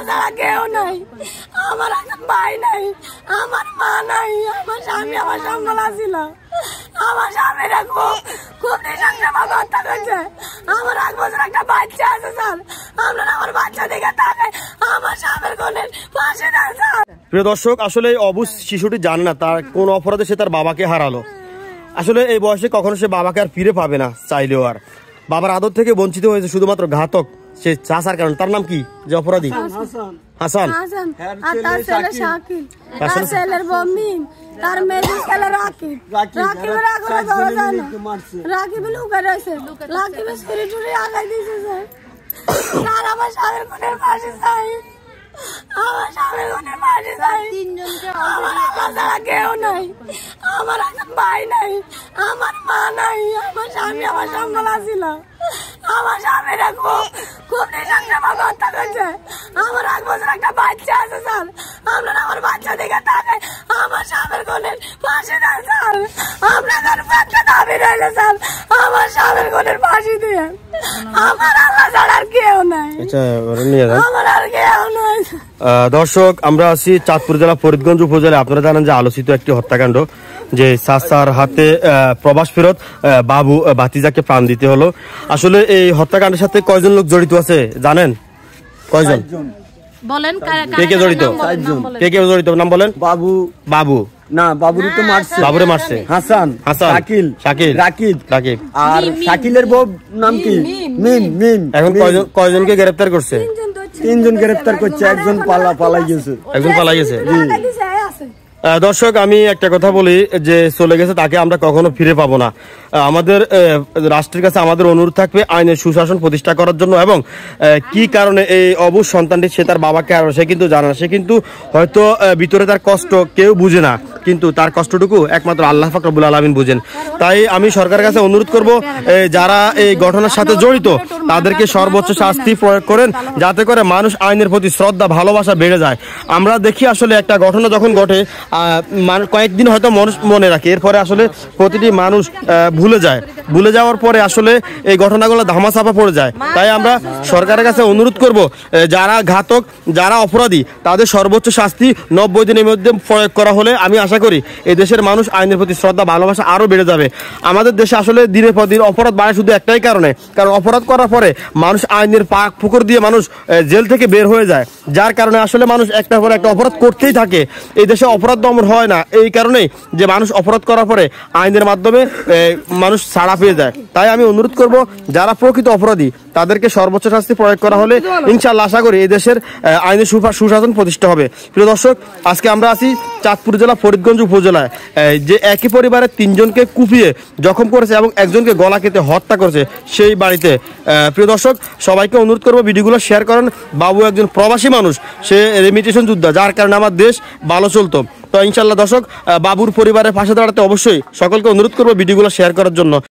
ছাড়া কেউ নাই, আমার ভাই নাই, আমার মা নাই, আমার স্বামী আমার সম্বলা ছিল। আমার স্বামীরা খুব নৃশংসভাবে হত্যা করছে। আমার 1 বছর একটা বাচ্চা আছে স্যার, আপনারা আমার বাচ্চা দিকে তাকায় আমার স্বামীর কোণের পাশে দেন স্যার। প্রিয় দর্শক, আসলে এই অবুঝ শিশুটি জানে না তার কোন অপরাধে সে তার বাবাকে হারালো। আসলে এই বয়সে কখনো সে বাবাকে আর ফিরে পাবে না চাইলেও। আর বাবার আদর থেকে বঞ্চিত হয়েছে শুধুমাত্র ঘাতক সে চাচার কারণ। তার নাম কি যে অপরাধী? হাসান। আর তার ছেলে শাকিল, তার ছেলের বমিন, তার মেয়ের ছেলে রাকিব। রাকিবের এখনো ধরা যায় না, রাকিব লুকায় রয়েছে, রাকিবের স্পিরিটুরি আগাই দিয়েছে স্যার। স্যার আমার স্বামীর কোণের পাশে চাই, আমার স্বামীর কোণের পাশে চাই। আমার আল্লাহ ছাড়া কেউ নাই, আমার ভাই নাই, আমার মা নাই, আমার স্বামী আমার সম্বলা ছিল। আমার স্বামীরা খুব নৃশংসভাবে হত্যা করছে। আমার 1 বছর একটা বাচ্চা আছে স্যার, আপনারা আমার বাচ্চা দিকে তাকায় আমার স্বামীর কোণের পাশে দেন স্যার। আপনাদের একটা দাবি রইলে স্যার আমার স্বামীর কোণের পাশে দিয়ে। আমার আল্লাহ ছাড়া আর কেউ নাই, আমার আর কেউ নাই। দর্শক, আমরা আছি চাঁদপুর জেলা ফরিদগঞ্জ উপজেলায়। আপনারা জানেন যে আলোচিত একটি হত্যাকাণ্ড, যে চাচার হাতে প্রবাস ফেরত বাবু ভাতিজাকে প্রাণ দিতে হলো। আসলে এই হত্যাকাণ্ডের সাথে কয়জন লোক জড়িত আছে জানেন? কয়জন বলেন? কে কে জড়িত? কে কে জড়িত নাম বলেন? বাবু না, বাবুরে তো মারছে। বাবুরে মারছে হাসান, শাকিল, রাকিব। আর শাকিলের বউ নাম কি? মিম। এখন কয়জনকে গ্রেফতার করছে? 3 জন গ্রেফতার করছে, একজন পালাই গেছে। দর্শক, আমি একটা কথা বলি, যে চলে গেছে তাকে আমরা কখনো ফিরে পাবো না। আমাদের রাষ্ট্রের কাছে আমাদের অনুরোধ থাকবে আইনের সুশাসন প্রতিষ্ঠা করার জন্য। এবং কি কারণে এই অবুঝ সন্তানটি সে তার বাবাকে হারালো সে কিন্তু জানে না। সে কিন্তু হয়তো ভিতরে তার কষ্ট কেউ বুঝে না, কিন্তু তার কষ্টটুকু একমাত্র আল্লাহ পাক রব্বুল আলামিন বুঝেন। তাই আমি সরকারের কাছে অনুরোধ করব, যারা এই ঘটনার সাথে জড়িত তাদেরকে সর্বোচ্চ শাস্তি প্রয়োগ করেন, যাতে করে মানুষ আইনের প্রতি শ্রদ্ধা ভালোবাসা বেড়ে যায়। আমরা দেখি আসলে একটা ঘটনা যখন ঘটে কয়েকদিন হয়তো মানুষ মনে রাখে, এরপরে আসলে প্রতিটি মানুষ ভুলে যাওয়ার পরে আসলে এই ঘটনাগুলো ধামাচাপা পড়ে যায়। তাই আমরা সরকারের কাছে অনুরোধ করব, যারা ঘাতক, যারা অপরাধী তাদের সর্বোচ্চ শাস্তি 90 দিনের মধ্যে প্রয়োগ করা হলে আমি আশা করি এই দেশের মানুষ আইনের প্রতি শ্রদ্ধা ভালোবাসা আরো বেড়ে যাবে। আমাদের দেশে আসলে দিনের পর দিন অপরাধ বাড়ে শুধু একটাই কারণে, কারণ অপরাধ করার পরে মানুষ আইনের পাক পুকুর দিয়ে মানুষ জেল থেকে বের হয়ে যায়, যার কারণে আসলে মানুষ একটার পর একটা অপরাধ করতেই থাকে। এই দেশে অপরাধ দমন হয় না এই কারণেই যে মানুষ অপরাধ করার পরে আইনের মাধ্যমে মানুষ ছাড়া পেয়ে যায়। তাই আমি অনুরোধ করব, যারা প্রকৃত অপরাধী তাদেরকে সর্বোচ্চ শাস্তি প্রয়োগ করা হলে ইনশাআল্লাহ আশা করি এই দেশের আইনের সুশাসন প্রতিষ্ঠা হবে। প্রিয় দর্শক, আজকে আমরা আছি চাঁদপুর জেলা ফরিদগঞ্জ উপজেলায়, যে একই পরিবারের 3 জনকে কুপিয়ে জখম করেছে এবং একজনকে গলা কেটে হত্যা করেছে সেই বাড়িতে। প্রিয় দর্শক, সবাইকে অনুরোধ করবো ভিডিওগুলো শেয়ার করেন। বাবু একজন প্রবাসী মানুষ, সে রেমিটেশন যোদ্ধা, যার কারণে আমার দেশ ভালো চলতো। তো ইনশাআল্লাহ দর্শক, বাবুর পরিবারের পাশে দাঁড়াতে অবশ্যই সকলকে অনুরোধ করবো ভিডিওগুলো শেয়ার করার জন্য।